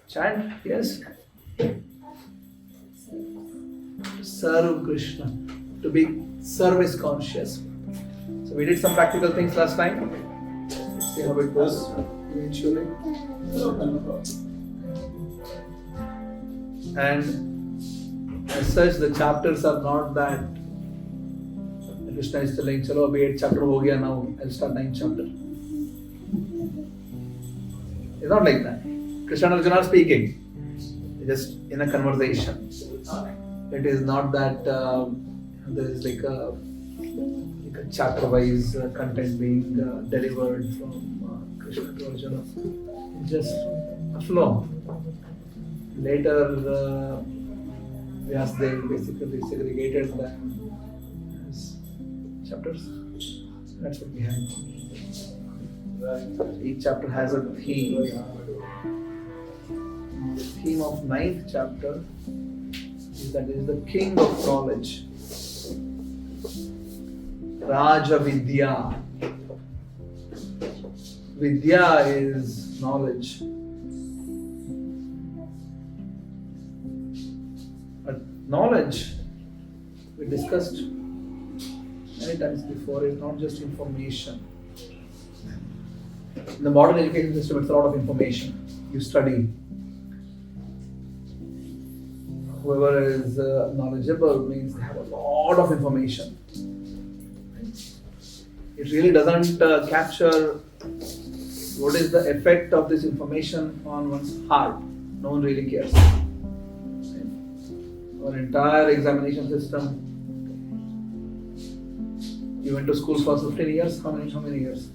Chant, yes. Serve Krishna. To be service conscious. So we did some practical things last time. Let's see how it goes eventually. And as such, the chapters are not that Krishna is telling, chalo, abhi 8th chapter ho gaya, now I'll start 9th chapter. It's not like that. Krishna and Arjuna are speaking, just in a conversation. It is not that there is like a chapter-wise content being delivered from Krishna to Arjuna. It's just a flow. Later, Vyasdev basically segregated them as chapters. That's what we have. Each chapter has a theme. The theme of 9th chapter is that it is the king of knowledge. Raja Vidya. Vidya is knowledge. But knowledge, we discussed many times before, is not just information. In the modern education system, it's a lot of information. You study. Whoever is knowledgeable means they have a lot of information. It really doesn't capture what is the effect of this information on one's heart. No one really cares. Our entire examination system. You went to school for 15 years? How many years?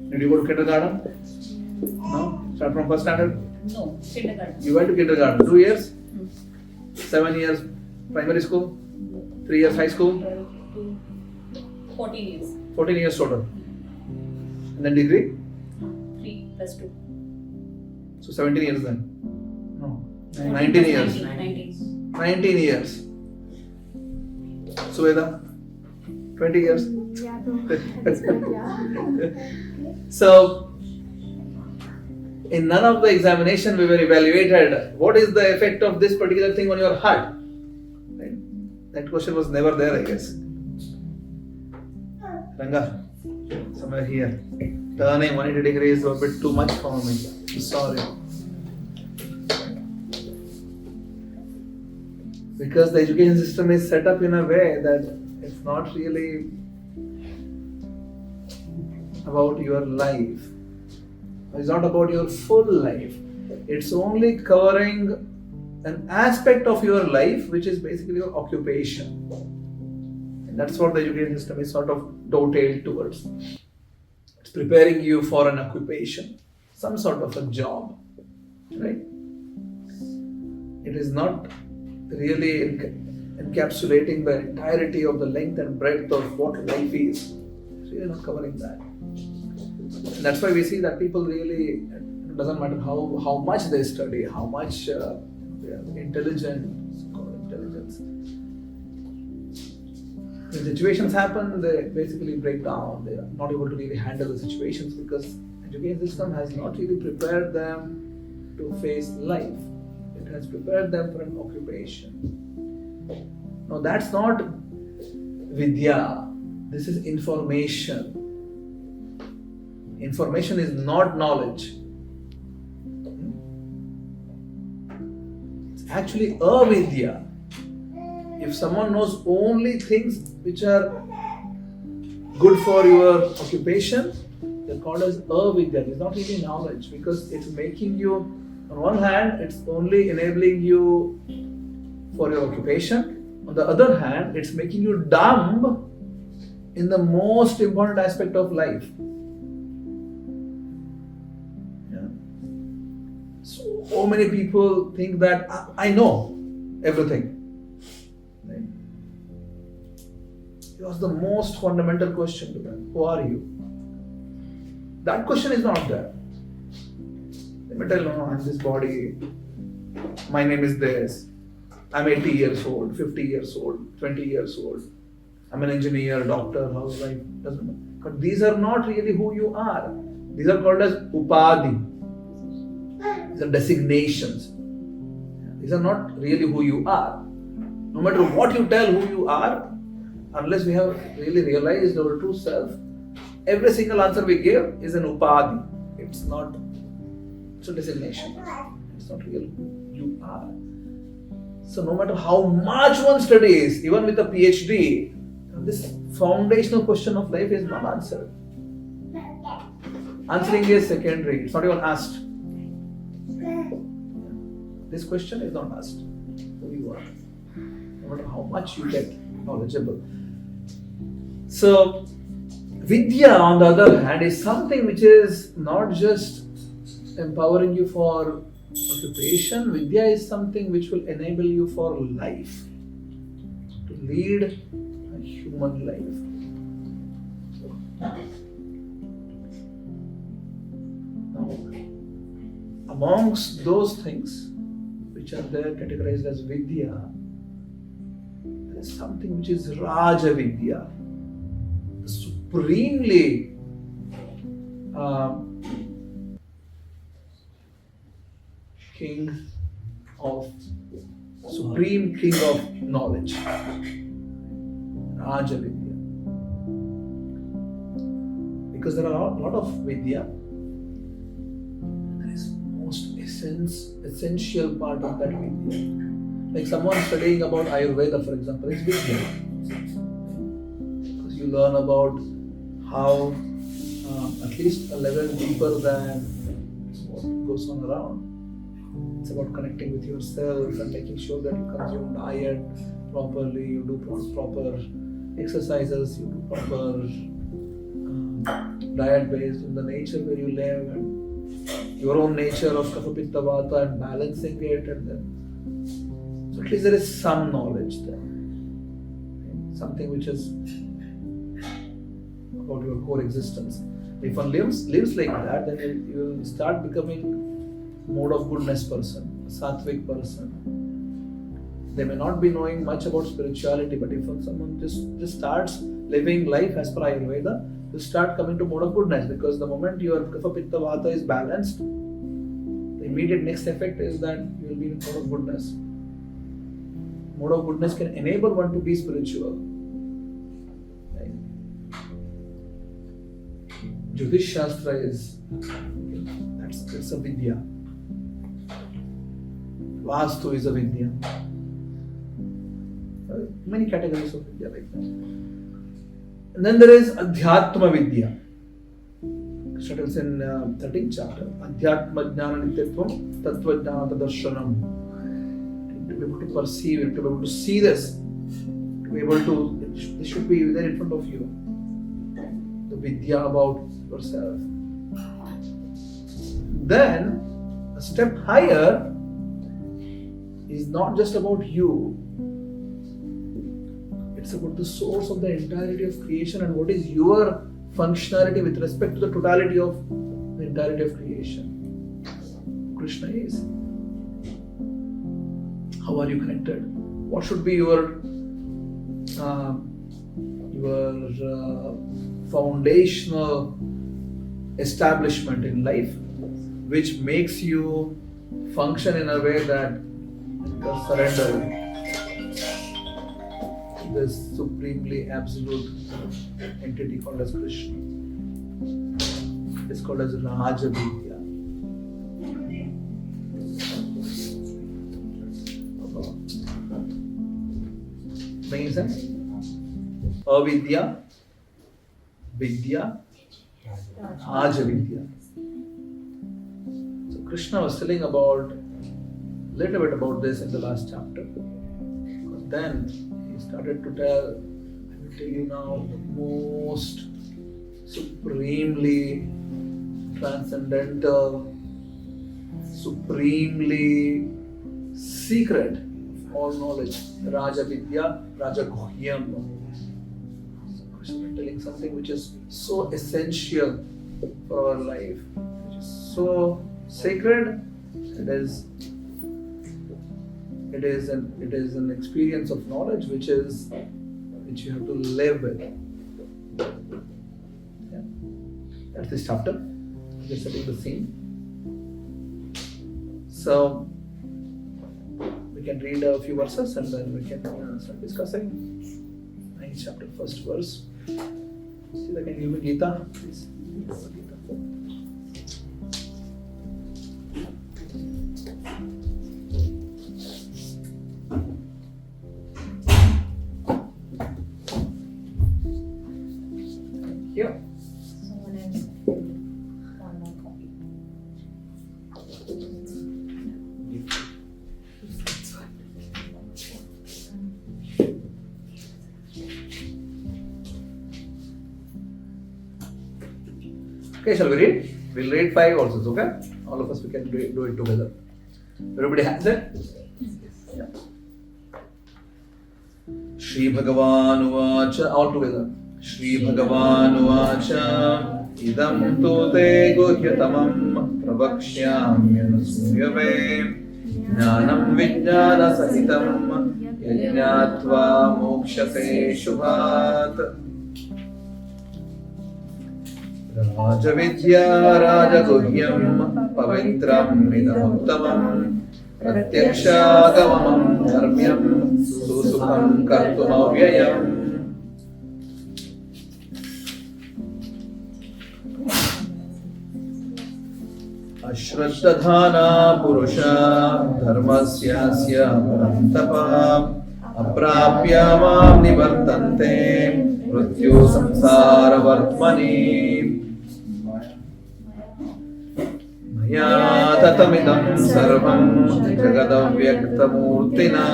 Did you go to kindergarten? No? Start from first standard? No, kindergarten. You went to kindergarten. 2 years? 7 years primary school? 3 years high school? 14 years. 14 years total. And then degree? 3 plus 2. So 17 years then? No. 19 years. 19 years. Suveda? 20 years? So, in none of the examination we were evaluated what is the effect of this particular thing on your heart. Right? That question was never there, I guess. Ranga, somewhere here. Turning 180 degrees is a bit too much for me. Sorry. Because the education system is set up in a way that it's not really about your life. It's not about your full life. It's only covering an aspect of your life, which is basically your occupation. And that's what the education system is sort of toe-tailed towards. It's preparing you for an occupation, some sort of a job, right? It is not really encapsulating the entirety of the length and breadth of what life is. It's really not covering that. And that's why we see that people really, it doesn't matter how much they study, how much they are intelligent, called intelligence. When situations happen, they basically break down. They are not able to really handle the situations because the education system has not really prepared them to face life. It has prepared them for an occupation. No, that's not Vidya. This is information. Information is not knowledge. It's actually avidya. If someone knows only things which are good for your occupation, they're called as avidya. It's not really knowledge because it's making you, on one hand, it's only enabling you for your occupation. On the other hand, it's making you dumb in the most important aspect of life. So many people think that I know everything. Right? It was the most fundamental question to them. Who are you? That question is not there. They may tell, no, I'm this body. My name is this. I'm 80 years old, 50 years old, 20 years old. I'm an engineer, doctor, housewife. Doesn't matter. But these are not really who you are. These are called as upadhi. These are designations. These are not really who you are. No matter what you tell who you are, unless we have really realized our true self, every single answer we give is an upadhi. It's a designation. It's not real who you are. So no matter how much one studies, even with a PhD, this foundational question of life is not answered. Answering is secondary. It's not even asked. This question is not asked. Who you are. No matter how much you get knowledgeable. So, Vidya, on the other hand, is something which is not just empowering you for occupation. Vidya is something which will enable you for life. To lead a human life. Now, amongst those things which are there categorized as Vidya, there is something which is Raja Vidya. Supremely supreme king of knowledge, Raja Vidya. Because there are a lot of Vidya, there is most essential part of that Vidya. Like someone studying about Ayurveda, for example, is Vidya. Because you learn about how at least a level deeper than what goes on around. It's about connecting with yourself and making sure that you consume diet properly, you do proper exercises, you do proper diet based on the nature where you live and your own nature of Kapha Pitta Vata and balancing it, and then so at least there is some knowledge there. Something which is about your core existence. If one lives like that, then you will start becoming mode of goodness person, a sattvic person. They may not be knowing much about spirituality, but if someone just starts living life as per Ayurveda, you start coming to mode of goodness, because the moment your Kapha Pitta Vata is balanced, the immediate next effect is that you will be in mode of goodness. Mode of goodness can enable one to be spiritual. Jyotish Shastra is, that's a Vidya. Vastu is a Vidya. Many categories of Vidya like that. And then there is Adhyatma Vidya. Krishna tells in 13th chapter, Adhyatma Jnana Nityatvam Tattva Jnana Darshanam. To be able to perceive it, to be able to see this, to be able to, this should be there in front of you. The Vidya about yourself. Then, a step higher is not just about you. It's about the source of the entirety of creation and what is your functionality with respect to the totality of the entirety of creation. Krishna is. How are you connected? What should be your foundational establishment in life, which makes you function in a way that you're surrendering to this supremely absolute entity called as Krishna. It's called as Raja Vidya. Making sense? Avidya, Vidya, Raja Vidya. So Krishna was telling about a little bit about this in the last chapter. But then he started to tell, I will tell you now, the most supremely transcendental, supremely secret of all knowledge, Raja Vidya, Raja Guhyam. So telling something which is so essential for our life, which is so sacred. It is an experience of knowledge which you have to live with. Yeah. That's this chapter. Just setting the scene. So we can read a few verses and then we can start discussing. 9th chapter, first verse. See, can you give me Gita, please? Bhagavad Gita. Here. Someone else. One more copy. Okay, shall we read? We'll read 5 verses, okay? All of us, we can do it together. Everybody has it? Yeah. Shri Bhagavan Uvacha, all together. Shri Bhagavan Uvacha, Idam tu te guhyatamam pravakshyamyanasuyave Jnanam vijnana sahitam yajnatva mokshase shubhat Rajavidya Rajaguhyam Pavitram Idamuttamam Pratyakshagamam Dharmyam Susukham Kartumavyayam. Ashraddhana Purusha Dharmasyasya Parantapa Aprapya Mam Nivartante Mrityu Samsara Vartmani Maya tatamidam sarvam jagadavyaktamurtina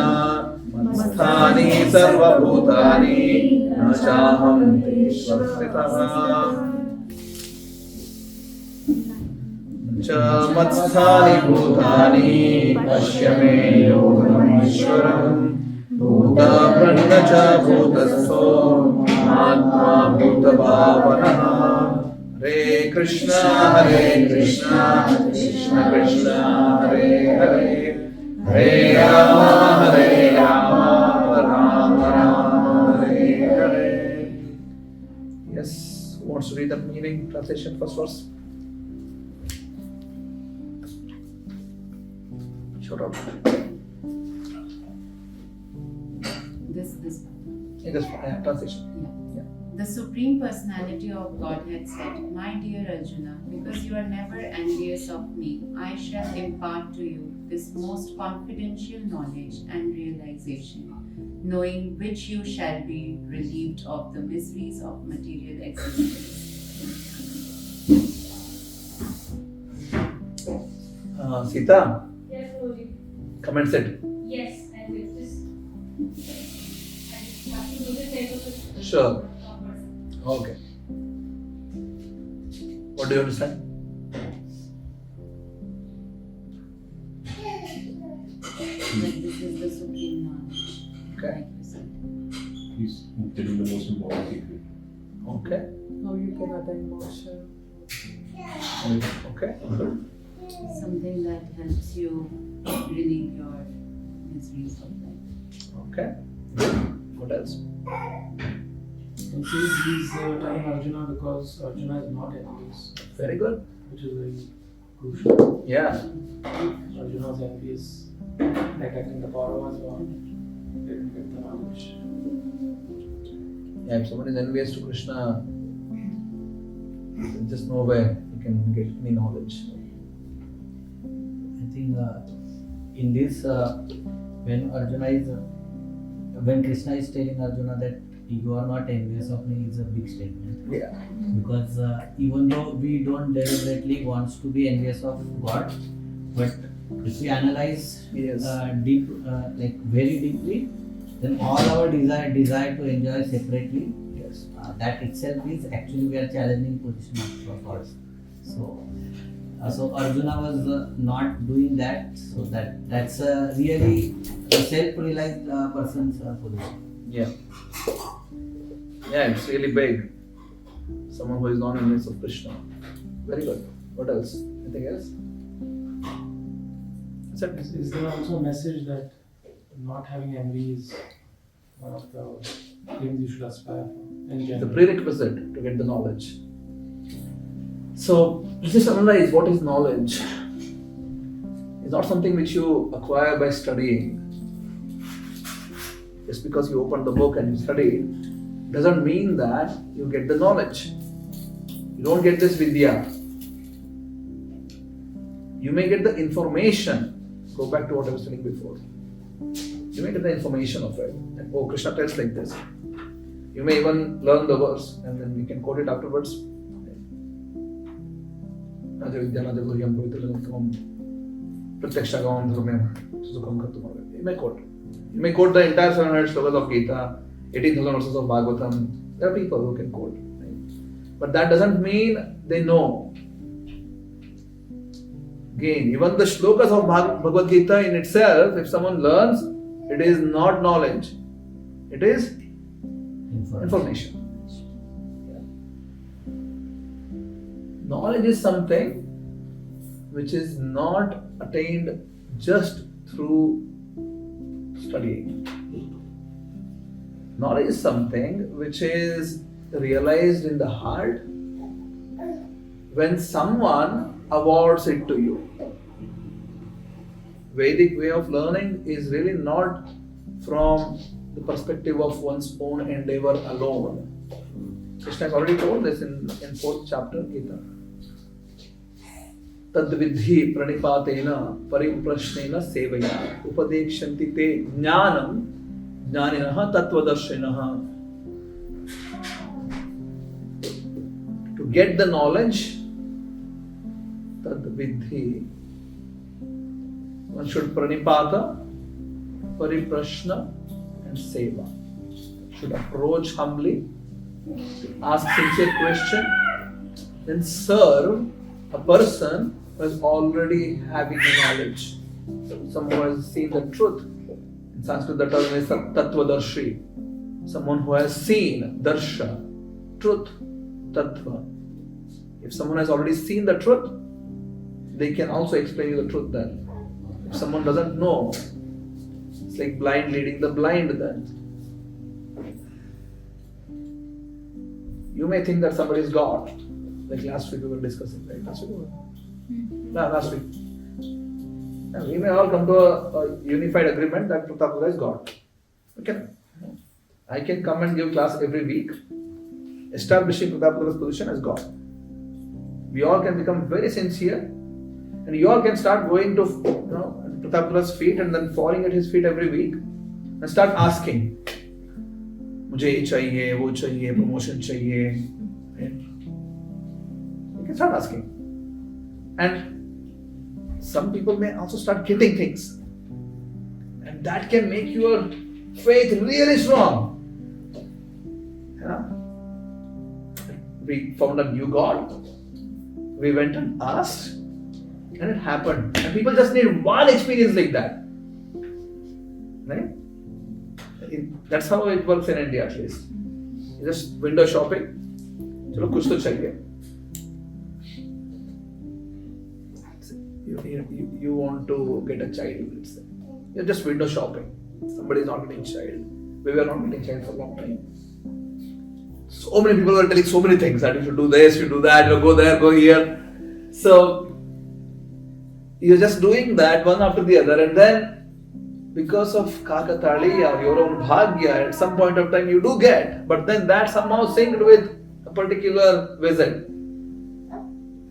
Masthani sarva bhutani nachaham teshvarstitah Nacha masthani bhutani pashyame yogameshwaram Bhuta prannacha bhutasto atma bhuta bhavana Hare Krishna, Krishna Krishna, Hare Hare, Hare Rama, Rama Rama, Hare Hare. Yes, who wants to read the meaning, translation, first verse? Shout out. This In this translation. The Supreme Personality of Godhead said, My dear Arjuna, because you are never envious of me, I shall impart to you this most confidential knowledge and realization, knowing which you shall be relieved of the miseries of material existence. Sita, Yes, Guruji. come and sit. Yes, I will just. I have to do this type of. Sure. Okay. What do you understand? That this is the supreme knowledge. Okay. Like you said. He's telling the most important secret. Okay. How you can attain moksha. Okay. Something that helps you relieve your miseries of life. Okay. What else? And he's telling Arjuna because Arjuna is not envious, Very good. which is very crucial. Yeah. Arjuna was envious, attacking the Kauravas, or didn't get the knowledge. Yeah, if someone is envious to Krishna, there's just no way you can get any knowledge. I think in this, when Krishna is telling Arjuna that you are not envious of me, is a big statement. Yeah. Because even though we don't deliberately want to be envious of God, but if we analyze Yes. very deeply, then all our desire to enjoy separately, Yes. that itself is actually we are challenging position of us. So Arjuna was not doing that. So that's a really self-realized person's position. Yeah. Yeah, it's really big. Someone who is not envious of Krishna. Very good. What else? Anything else? Is there also a message that not having envy is one of the things you should aspire for in The general? prerequisite to get the knowledge. So let's just analyze what is knowledge. Is not something which you acquire by studying. Just because you open the book and you study doesn't mean that you get the knowledge. You don't get this vidya. You may get the information. Go back to what I was telling before. You may get the information of it. And, oh, Krishna tells like this. You may even learn the verse and then we can quote it afterwards. You may quote. You may quote the entire 700 slokas of Gita, 18,000 verses of Bhagavatam. There are people who can quote. Right? But that doesn't mean they know. Again, even the slokas of Bhagavad Gita in itself, if someone learns, it is not knowledge. It is information. Knowledge is something which is not attained just through studying. Knowledge is something which is realized in the heart when someone awards it to you. Vedic way of learning is really not from the perspective of one's own endeavor alone. Krishna has already told this in 4th chapter Gita. Tad vidhi pranipatena parimprashnena sevaya upadekshanti te jnanam jnaninaha tattvadarshinaha. To get the knowledge, tad vidhi, one should pranipata, pariprashna and seva. Should approach humbly, ask sincere question, then serve a person who is already having the knowledge. Someone who has seen the truth. In Sanskrit the term is tattvadarshi. Someone who has seen darsha, truth, tattva. If someone has already seen the truth, they can also explain you the truth then. If someone doesn't know, it's like blind leading the blind then. You may think that somebody is God. Like last week we were discussing, right? Last week. And we may all come to a unified agreement that Pratapura is God. Okay. I can come and give class every week, establishing Pratapura's position as God. We all can become very sincere, and you all can start going to Pratapura's feet and then falling at his feet every week and start asking, मुझे ये चाहिए, वो चाहिए, promotion चाहिए. You can start asking. And some people may also start getting things. And that can make your faith really strong. Yeah. We found a new God. We went and asked. And it happened. And people just need one experience like that. Right? That's how it works in India at least. You just window shopping. Chalo kuch to chahiye. You want to get a child, let's say. You're just window shopping. Somebody is not getting a child. We were not getting a child for a long time. So many people were telling so many things that you should do this, you do that, you go there, go here. So you're just doing that one after the other, and then because of kakatali or your own bhagya, at some point of time you do get, but then that somehow synced with a particular visit.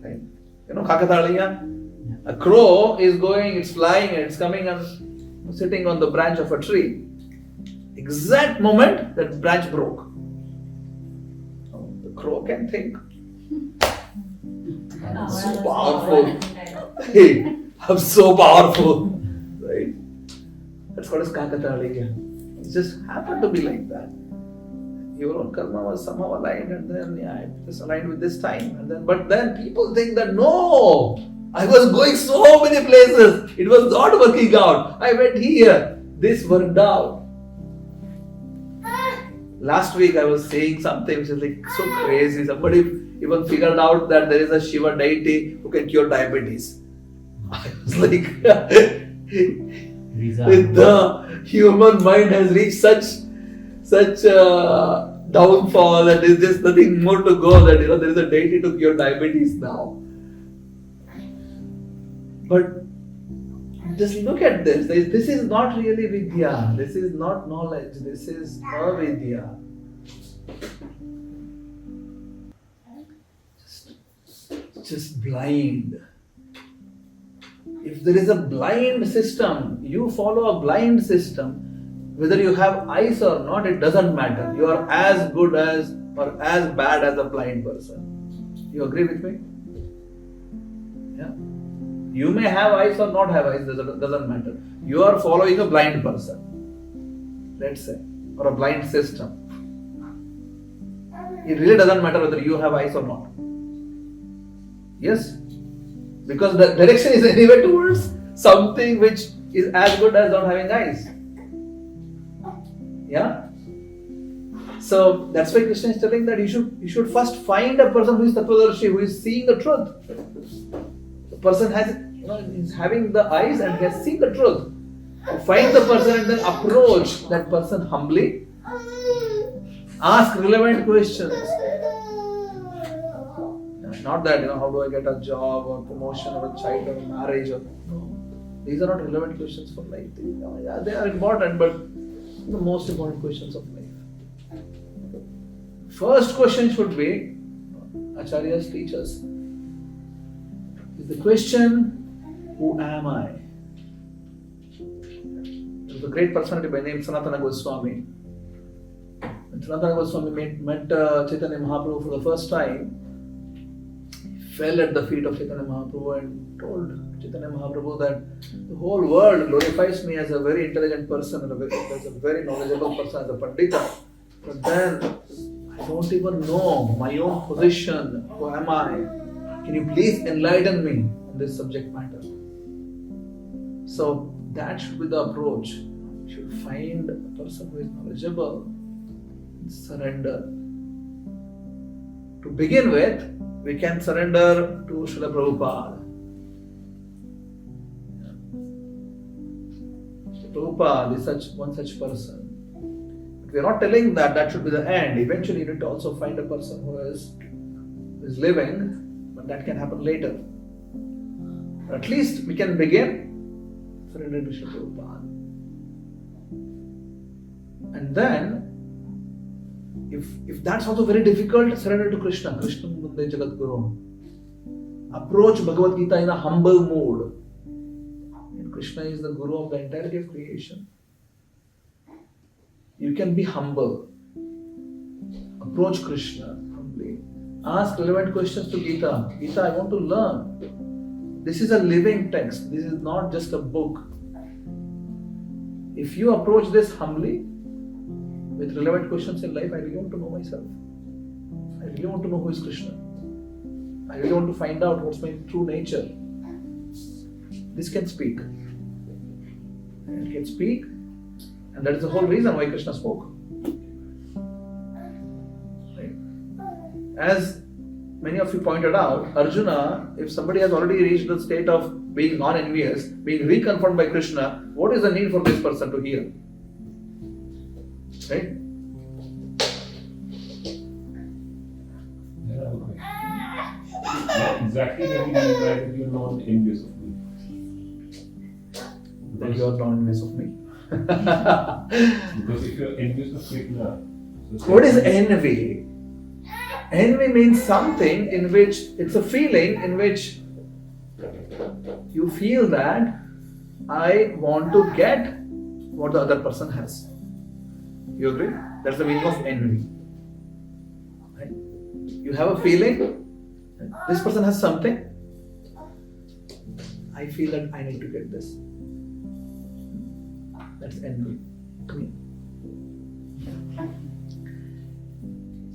Right? You know kakataliya? A crow is going, it's flying, and it's coming and sitting on the branch of a tree. Exact moment that branch broke. The crow can think. I'm so powerful. Hey, I'm so powerful. Right? That's what is kakataliya. It just happened to be like that. Your own karma was somehow aligned, and then it was aligned with this time. But then people think that no, I was going so many places. It was not working out. I went here. This worked out. Last week I was saying something which is like so crazy. Somebody even figured out that there is a Shiva deity who can cure diabetes. I was like, with the human mind has reached such downfall that there is just nothing more to go. That there is a deity to cure diabetes now. But just look at this. This is not really vidya. This is not knowledge. This is avidya. Just blind. If there is a blind system, you follow a blind system, whether you have eyes or not, it doesn't matter. You are as good as or as bad as a blind person. You agree with me? Yeah. You may have eyes or not have eyes, doesn't matter. You are following a blind person, let's say, or a blind system. It really doesn't matter whether you have eyes or not. Yes? Because the direction is anyway towards something which is as good as not having eyes. Yeah? So that's why Krishna is telling that you should first find a person who is Tattvadarshi, who is seeing the truth. The person is having the eyes and he has seen the truth. You find the person and then approach that person humbly. Ask relevant questions. Not that, how do I get a job or promotion or a child or marriage or no. These are not relevant questions for life. They are important, but the most important questions of life. First question should be, Acharyas teach us, is the question, who am I? There was a great personality by name Sanatana Goswami. When Sanatana Goswami met Chaitanya Mahaprabhu for the first time, fell at the feet of Chaitanya Mahaprabhu and told Chaitanya Mahaprabhu that the whole world glorifies me as a very intelligent person, as a very knowledgeable person, as a Pandita. But then I don't even know my own position. Who am I? Can you please enlighten me on this subject matter? So that should be the approach. You should find a person who is knowledgeable and surrender. To begin with, we can surrender to Srila Prabhupada. Prabhupada is one such person. But we are not telling that should be the end. Eventually you need to also find a person who is living, but that can happen later. But at least we can begin surrender to Srila Prabhupada. And then if that's also very difficult, surrender to Krishna. Krishna Munde Jagat Guru. Approach Bhagavad Gita in a humble mood. And Krishna is the Guru of the entirety of creation. You can be humble. Approach Krishna humbly. Ask relevant questions to Gita. Gita, I want to learn. This is a living text. This is not just a book. If you approach this humbly, with relevant questions in life, I really want to know myself. I really want to know who is Krishna. I really want to find out what's my true nature. This can speak. And it can speak, and that is the whole reason why Krishna spoke. Right? As many of you pointed out, Arjuna, if somebody has already reached the state of being non-envious, being reconfirmed by Krishna, what is the need for this person to hear? Right? Not exactly that we mean by that you're not envious of me. That you are not envious of me. Because if you're envious of Krishna, What is envy? Envy means something in which it's a feeling in which you feel that I want to get what the other person has. You agree? That's the meaning of envy. Right? You have a feeling, this person has something, I feel that I need to get this. That's envy to me.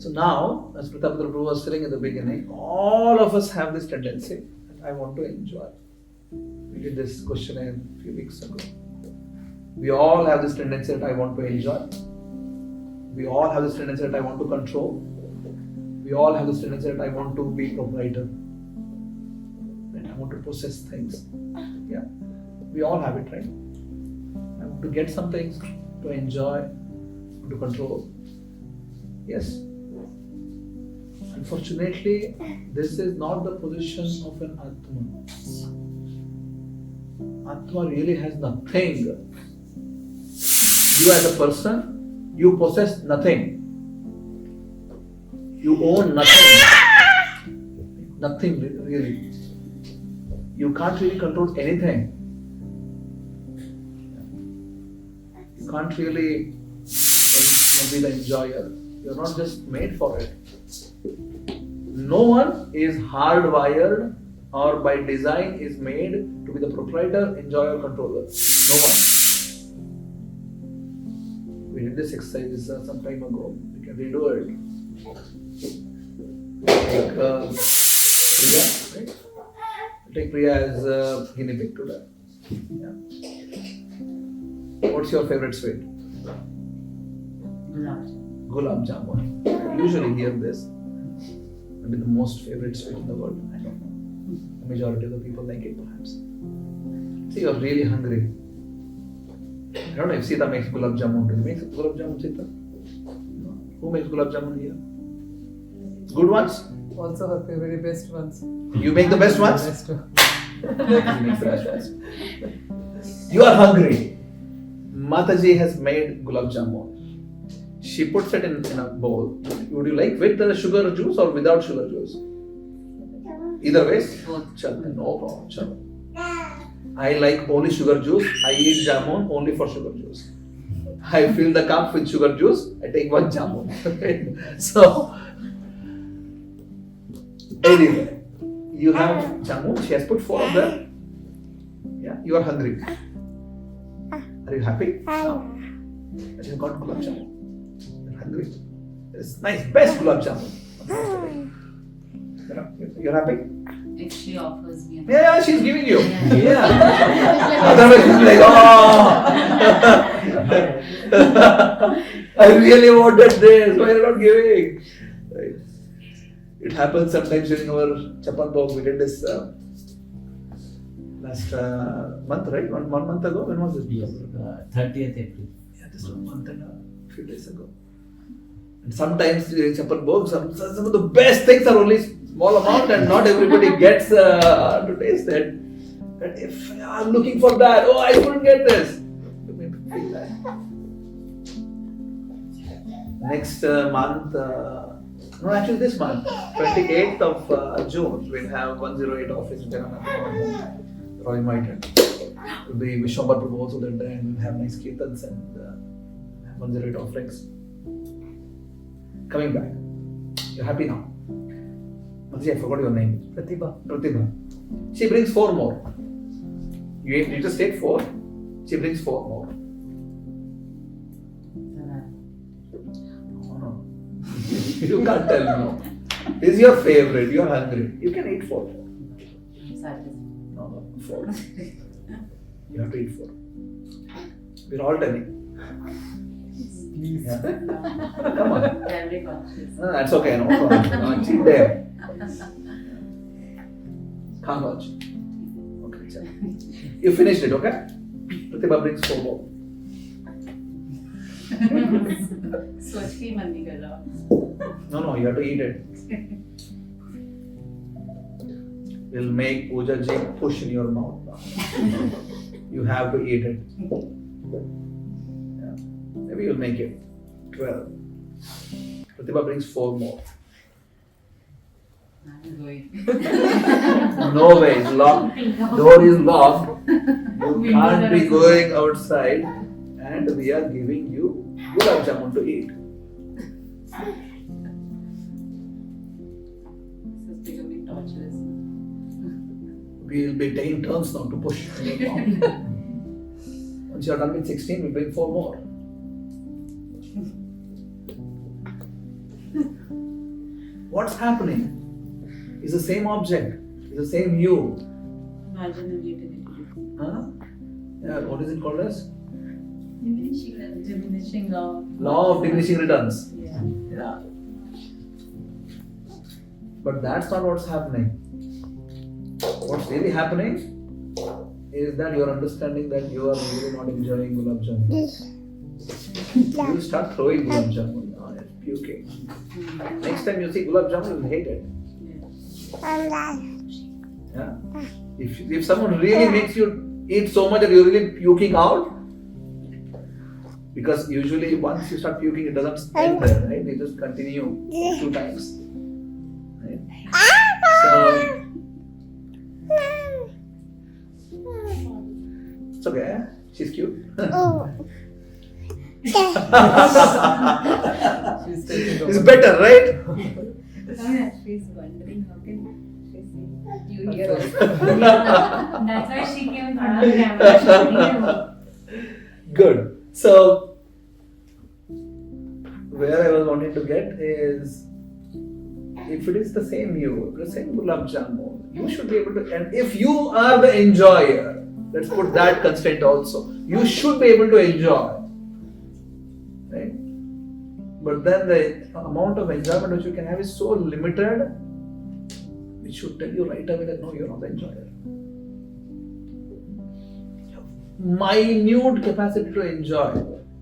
So now, as Pratap Prabhu was saying in the beginning, all of us have this tendency. I want to enjoy. We did this questionnaire a few weeks ago. We all have this tendency that I want to enjoy. We all have this tendency that I want to control. We all have this tendency that I want to be proprietor. And I want to possess things. Yeah. We all have it, right? I want to get some things, to enjoy, to control. Yes. Unfortunately, this is not the position of an Atma. Atma really has nothing. You as a person, you possess nothing. You own nothing. Nothing really. You can't really control anything. You can't really be the enjoyer. You're not just made for it. No one is hardwired or by design is made to be the proprietor, enjoyer, controller. No one. We did this exercise some time ago. We can redo it. Take Priya, right? Take Priya as a guinea pig today. Yeah. What's your favorite sweet? Gulab jamun. I usually hear this. Maybe the most favorite sweet in the world. I don't know. The majority of the people like it perhaps. See, you're really hungry. I don't know if Sita makes gulab jamun. Do you make gulab jamun, Sita? No. Who makes gulab jamun here? Good ones? Also her very best ones. You make the best ones? Best one. You make the best ones. You are hungry. Mataji has made gulab jamun. She puts it in a bowl. Would you like with the sugar juice or without sugar juice? Either ways? Chal, no problem. Chal. I like only sugar juice. I eat jamun only for sugar juice. I fill the cup with sugar juice. I take one jamun. So, anyway, you have jamun. She has put 4 of them. Yeah, you are hungry. Are you happy? No. But you got gulab jamun. You're hungry. It's nice, best gulab jamun. You're happy? If she offers me. Yeah, she's giving you. Yeah. Yeah. Otherwise, she'll be like, oh, I really wanted this. Why are you not giving? Right. It happens sometimes during our Chapan Bhog. We did this last month, right? One month ago. When was this? 30th April. Yeah, this was a month and a few days ago. And sometimes during Chapan Bhog, some of the best things are only small amount and not everybody gets to taste it. And if I'm looking for that, oh, I couldn't get this. You may feel that. Next month, no, actually this month, 28th of June, we'll have 108 office in Janam. You're all invited. Will be Vishwambar Prabhu also that day, and we'll have nice kirtans and have 108 offerings. Coming back. You're happy now? Mataji, I forgot your name. Pratibha. Pratibha. She brings 4 more. You just take 4. She brings 4 more. Oh, no. You can't tell no. This is your favorite. You are hungry. You can eat 4. No, 4. You have to eat 4. We're all telling. Please. Yeah. Come on. Very conscious. No, that's okay. No problem. No, cheat there. How much? Okay, chal. You finished it, okay? Pratibha brings 4 more. सोच के ही मन नहीं कर रहा. No, you have to eat it. We'll make Pooja ji push in your mouth now. You have to eat it. Yeah. Maybe you'll make it 12. Pratibha brings 4 more. I'm going. No way, it's locked. Door is locked. You can't be going outside, and we are giving you gulab jamun to eat. This is becoming torturous. We'll be taking turns now to push. Once you're done with 16, we'll bring 4 more. What's happening? It's the same object. It's the same you. Imagine a utility. Huh? Yeah, what is it called as? Diminishing law. Law of diminishing returns. Yeah. Yeah. But that's not what's happening. What's really happening is that you're understanding that you are really not enjoying gulab jamun. You'll start throwing gulab jamun. Oh, it's puking. Next time you see gulab jamun, you'll hate it. Yeah. If someone really makes you eat so much that you're really puking out? Because usually once you start puking, it doesn't end there, right? They just continue 2 times. Right? So, it's okay. She's cute. She's taking over. It's better, right? She's wondering how can she see you here also. That's why she came in front of the camera. Good. So, where I was wanting to get is, if it is the same you, the same gulab jamun, you should be able to, and if you are the enjoyer, let's put that constraint also, you should be able to enjoy. Right? But then the amount of enjoyment which you can have is so limited, which should tell you right away that no, you're not the enjoyer. Minute capacity to enjoy,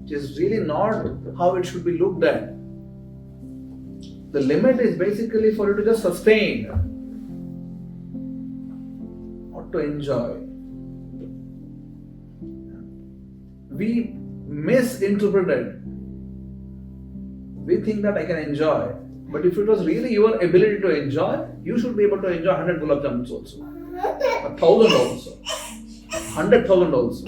which is really not how it should be looked at. The limit is basically for you to just sustain, not to enjoy. We misinterpret it. We think that I can enjoy, but if it was really your ability to enjoy, you should be able to enjoy 100 gulab jamuns also, 1,000 also, 100,000 also.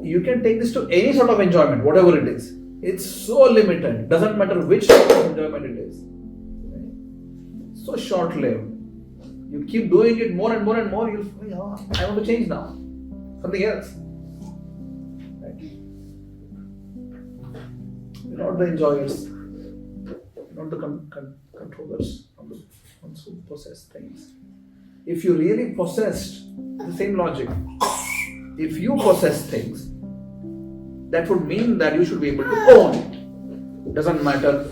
You can take this to any sort of enjoyment, whatever it is. It's so limited. Doesn't matter which type of enjoyment it is. Right? So short-lived. You keep doing it more and more and more. You'll feel, oh, I want to change now. Something else. Right? You're not the enjoyers. You're not the controllers. Not the ones who possess things. If you really possessed the same logic, if you possess things, that would mean that you should be able to own it. Doesn't matter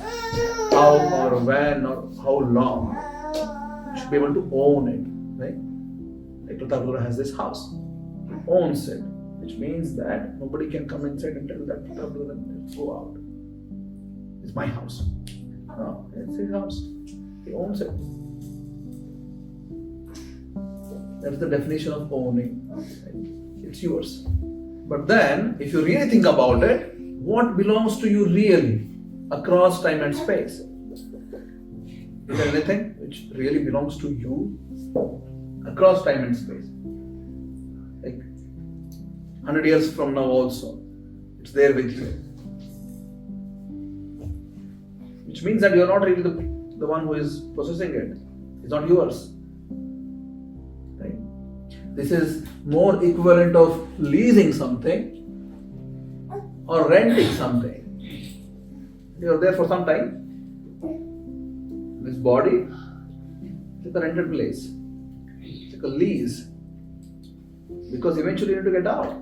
how or when or how long. You should be able to own it, right? Like Pratapguru has this house. He owns it, which means that nobody can come inside and tell that Pratapguru, go out. It's my house. No, it's his house. He owns it. That's the definition of owning. Right? It's yours. But then, if you really think about it, what belongs to you really across time and space? Is there anything which really belongs to you across time and space? Like 100 years from now also, it's there with you. Which means that you're not really the one who is possessing it. It's not yours. Right? This is more equivalent of leasing something or renting something. You're there for some time. This body is like a rented place. It's like a lease. Because eventually you need to get out.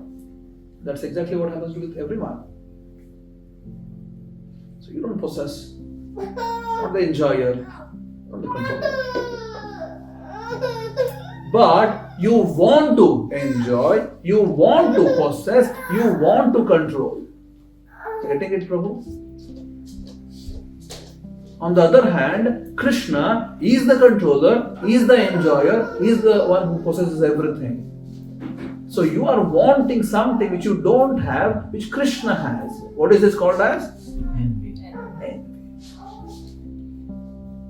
That's exactly what happens with everyone. So you don't possess, not the enjoyer, not the controller. But you want to enjoy, you want to possess, you want to control. Getting it, Prabhu? On the other hand, Krishna is the controller, is the enjoyer, is the one who possesses everything. So you are wanting something which you don't have, which Krishna has. What is this called as? Envy.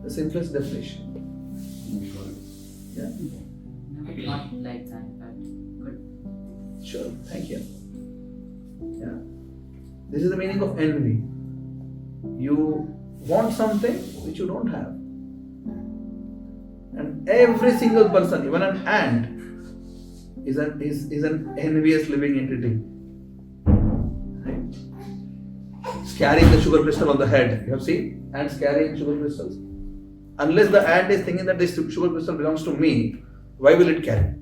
The simplest definition. Yeah. Never thought like that, but good. Sure, thank you. Yeah. This is the meaning of envy. You want something which you don't have. And every single person, even an ant, is an envious living entity. Right? It's carrying the sugar crystal on the head. You have seen ants carrying sugar crystals. Unless the ant is thinking that this sugar crystal belongs to me, why will it carry?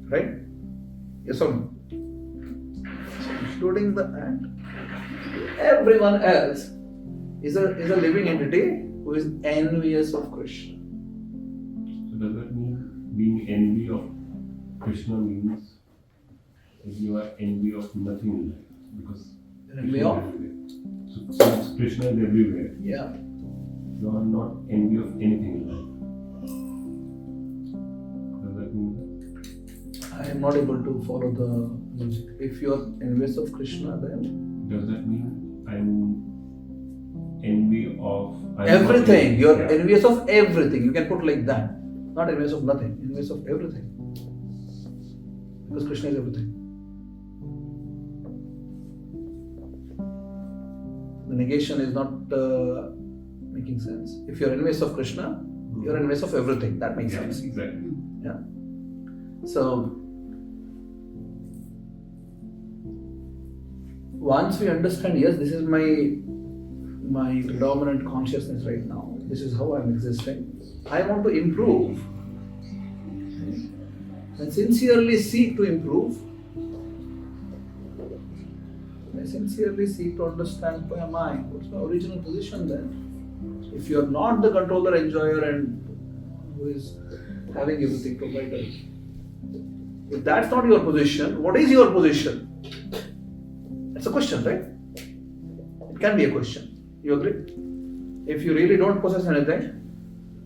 Right? Yes or no? So including the ant, everyone else is a living entity who is envious of Krishna. So does that mean being envy of Krishna means that you are envy of nothing in life? Because Envy Krishna of? is everywhere. So since Krishna is everywhere, Yeah. you are not envy of anything in life. not able to follow the logic. If you are envious of Krishna, then Does that mean I'm envy of everything. You're Yeah. envious of everything. You can put like that. Not envious of nothing. Envious of everything. Because Krishna is everything. The negation is not making sense. If you're envious of Krishna, you're envious of everything. That makes sense. Exactly. Yeah. So once we understand, yes, this is my predominant consciousness right now. This is how I'm existing. I want to improve. And sincerely seek to improve. I sincerely seek to understand who am I? What's my original position then? If you're not the controller, enjoyer, and who is having everything provided, if that's not your position, what is your position? That's a question, right? It can be a question. You agree? If you really don't possess anything,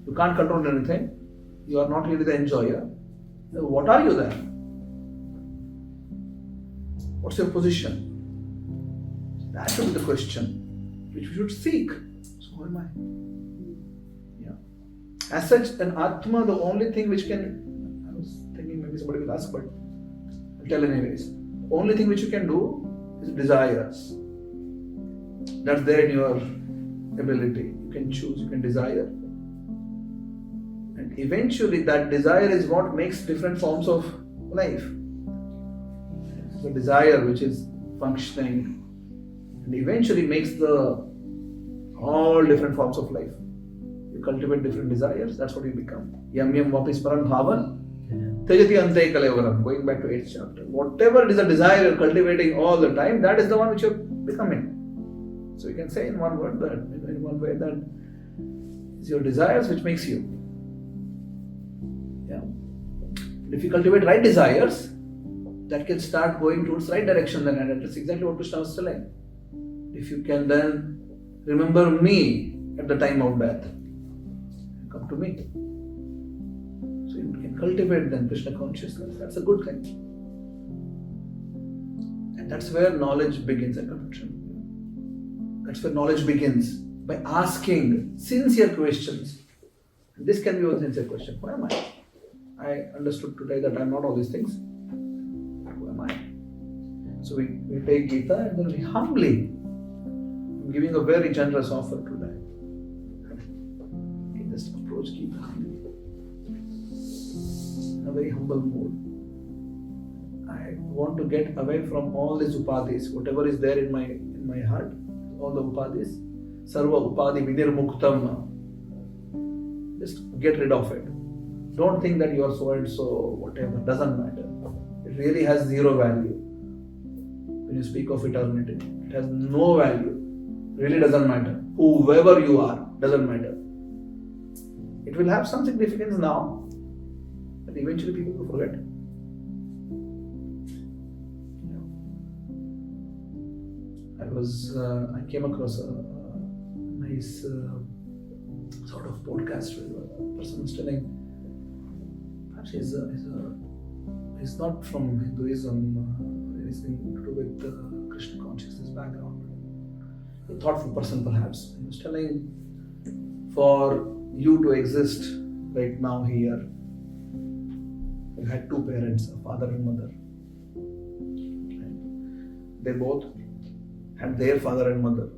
you can't control anything, you are not really the enjoyer, then what are you then? What's your position? That should be the question which we should seek. So who am I? Yeah. As such, an Atma, the only thing which can, I was thinking maybe somebody will ask, but I'll tell anyways. Only thing which you can do is desires. That's there in your ability. You can choose, you can desire. And eventually that desire is what makes different forms of life. The desire which is functioning and eventually makes all different forms of life. You cultivate different desires, that's what you become. Yam yam vapis param bhavan tejati ante kalevaram. Going back to 8th chapter. Whatever it is a desire you're cultivating all the time, that is the one which you're becoming. So you can say in one word that, in one way, that it's your desires which makes you. Yeah. If you cultivate right desires, that can start going towards right direction then, and that's exactly what Krishna was telling. If you can then remember me at the time of death, come to me. So you can cultivate then Krishna consciousness. That's a good thing. And that's where knowledge begins and connection. That's where knowledge begins, by asking sincere questions. And this can be a sincere question. Who am I? I understood today that I'm not all these things. Who am I? So we take Gita and then we humbly, I'm giving a very generous offer today. We just approach Gita humbly. In a very humble mood. I want to get away from all these upadhis, whatever is there in my heart. All the upadhis, sarva upadhi vinirmuktam. Just get rid of it. Don't think that you are so and so, whatever, doesn't matter. It really has zero value. When you speak of eternity, it has no value. Really doesn't matter. Whoever you are, doesn't matter. It will have some significance now, but eventually people will forget. I came across a nice sort of podcast where a person was telling, perhaps he's not from Hinduism, anything to do with Krishna consciousness background. A thoughtful person perhaps. He was telling, for you to exist right now here, you had two parents, a father and mother. They both had their father and mother.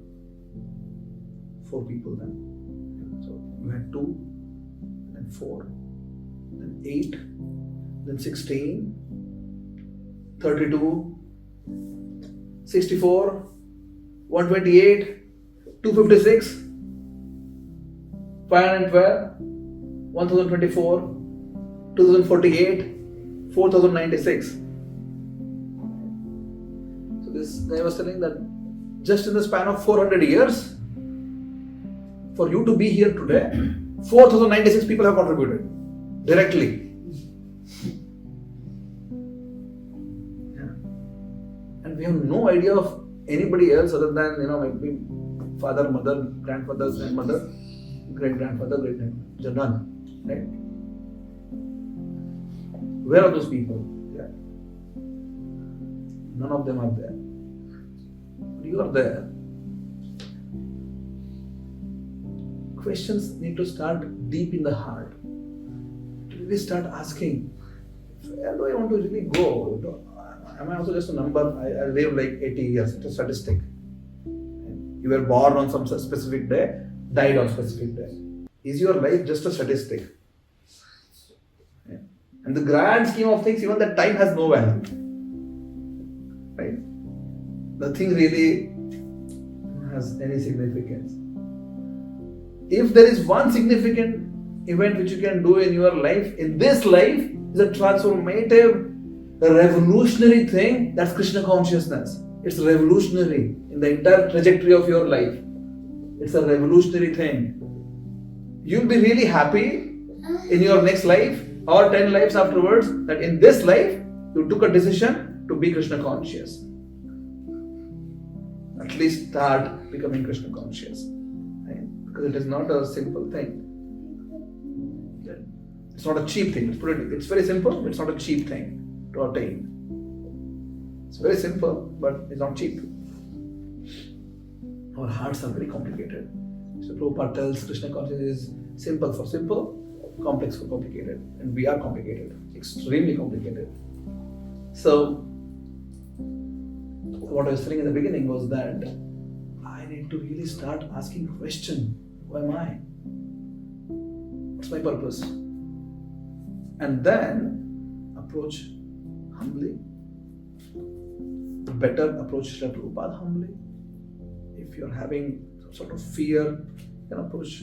4 people then. So you had 2, then 4, then 8, then 16, 32, 64, 128, 256, 512, 1024, 2048, 4096. So this guy was telling that just in the span of 400 years, for you to be here today, 4096 people have contributed directly. Yeah. And we have no idea of anybody else other than, maybe father, mother, grandfather, grandmother, great-grandfather, great-grandmother. None. Right? Where are those people? Yeah. None of them are there. But you are there. Questions need to start deep in the heart. Really start asking, where do I want to really go? Am I also just a number? I live like 80 years, it's a statistic. You were born on some specific day, died on specific day. Is your life just a statistic? In the grand scheme of things, even that time has no value. Right? Nothing really has any significance. If there is one significant event which you can do in your life, in this life, is a transformative, a revolutionary thing, that's Krishna consciousness. It's revolutionary in the entire trajectory of your life. It's a revolutionary thing. You'll be really happy in your next life or 10 lives afterwards that in this life you took a decision to be Krishna conscious. At least start becoming Krishna conscious. Right? Because it is not a simple thing. It's not a cheap thing. It's very simple, but it's not a cheap thing to attain. It's very simple, but it's not cheap. Our hearts are very complicated. So Prabhupada tells Krishna consciousness is simple for simple, complex for complicated. And we are complicated, extremely complicated. So, what I was saying in the beginning was that I need to really start asking question. Who am I? What's my purpose? And then approach humbly. Better approach Srila Prabhupada humbly. If you're having some sort of fear, you can approach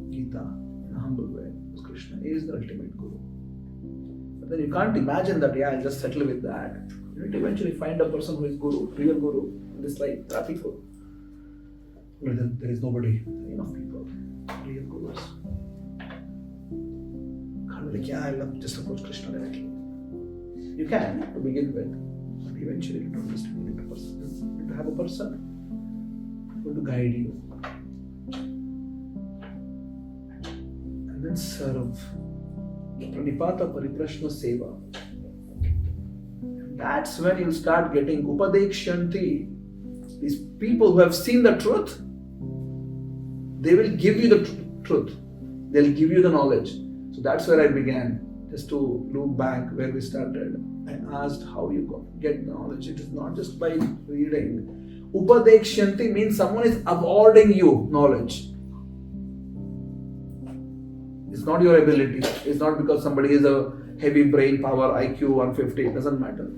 Gita in a humble way. Because Krishna is the ultimate Guru. But then you can't imagine that, I'll just settle with that. You need to eventually find a person who is Guru, real Guru in this life. There are people. There is nobody, enough people, real Gurus. Can't be like, I'll just approach Krishna directly. You can to begin with, but eventually you don't just need a person. You need to have a person who will guide you. And then serve. Pranipata Pariprashna Seva. And that's when you'll start getting Upadekshanti. These people who have seen the truth, they will give you the truth. They'll give you the knowledge. So that's where I began. Just to look back where we started. I asked how you get knowledge. It is not just by reading. Upadekshanti means someone is awarding you knowledge. It's not your ability. It's not because somebody is a heavy brain power, IQ 150. It doesn't matter.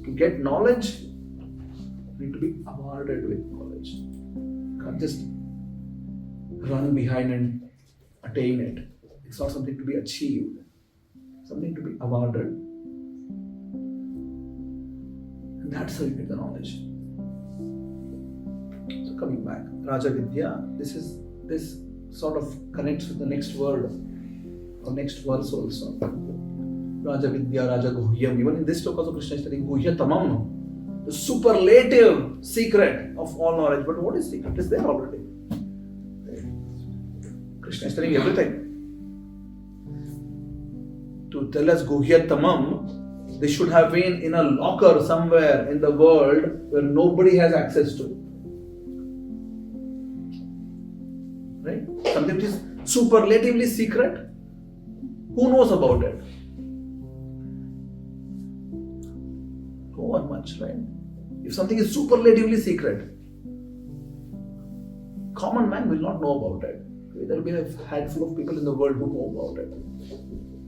To get knowledge, you need to be awarded with knowledge. You can't just run behind and attain it. It's not something to be achieved. Something to be awarded. And that's how you get the knowledge. So coming back, Raja Vidya, this sort of connects with the next word or next verse also. Raja Vidya, Raja Guhyam. Even in this talk also Krishna is telling Guhya Tamam. The superlative secret of all knowledge. But what is secret? It's there already. Krishna is telling everything. To tell us Guhya Tamam, they should have been in a locker somewhere in the world where nobody has access to. Right? Something which is superlatively secret. Who knows about it? No one much, right? If something is superlatively secret, common man will not know about it. There will be a handful of people in the world who know about it.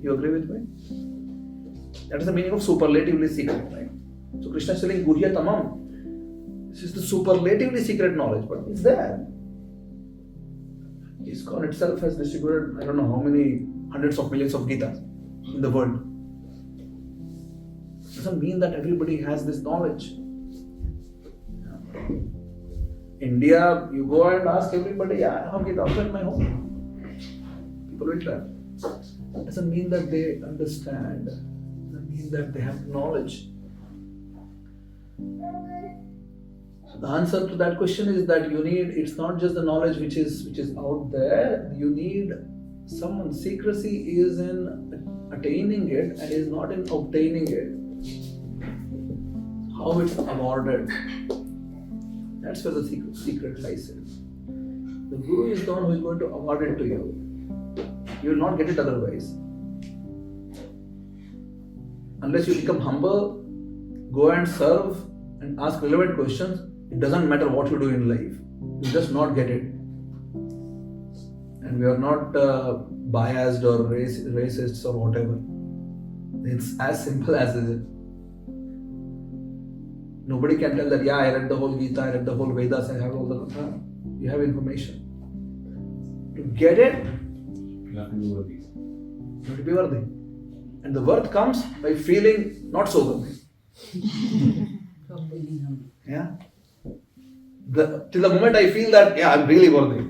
You agree with me? That is the meaning of superlatively secret, right? So Krishna is telling Guhya Tamam. This is the superlatively secret knowledge, but it's there. ISKCON itself has distributed, I don't know how many hundreds of millions of Gitas in the world. It doesn't mean that everybody has this knowledge. India, you go and ask everybody, I have Gita also in my home. People will tell. It doesn't mean that they understand. It doesn't mean that they have knowledge. So the answer to that question is that you need, it's not just the knowledge which is out there. You need someone. Secrecy is in attaining it and is not in obtaining it. how it's awarded. That's where the secret lies in. The Guru is the one who is going to award it to you. You will not get it otherwise. Unless you become humble, go and serve and ask relevant questions, it doesn't matter what you do in life. You just not get it. And we are not biased or racists or whatever. It's as simple as it is. Nobody can tell that, yeah, I read the whole Gita, I read the whole Vedas, I have all the... You have information. To get it, You have to be worthy. you have to be worthy. And the worth comes by feeling not so worthy. Yeah. Till the moment I feel that, yeah, I'm really worthy,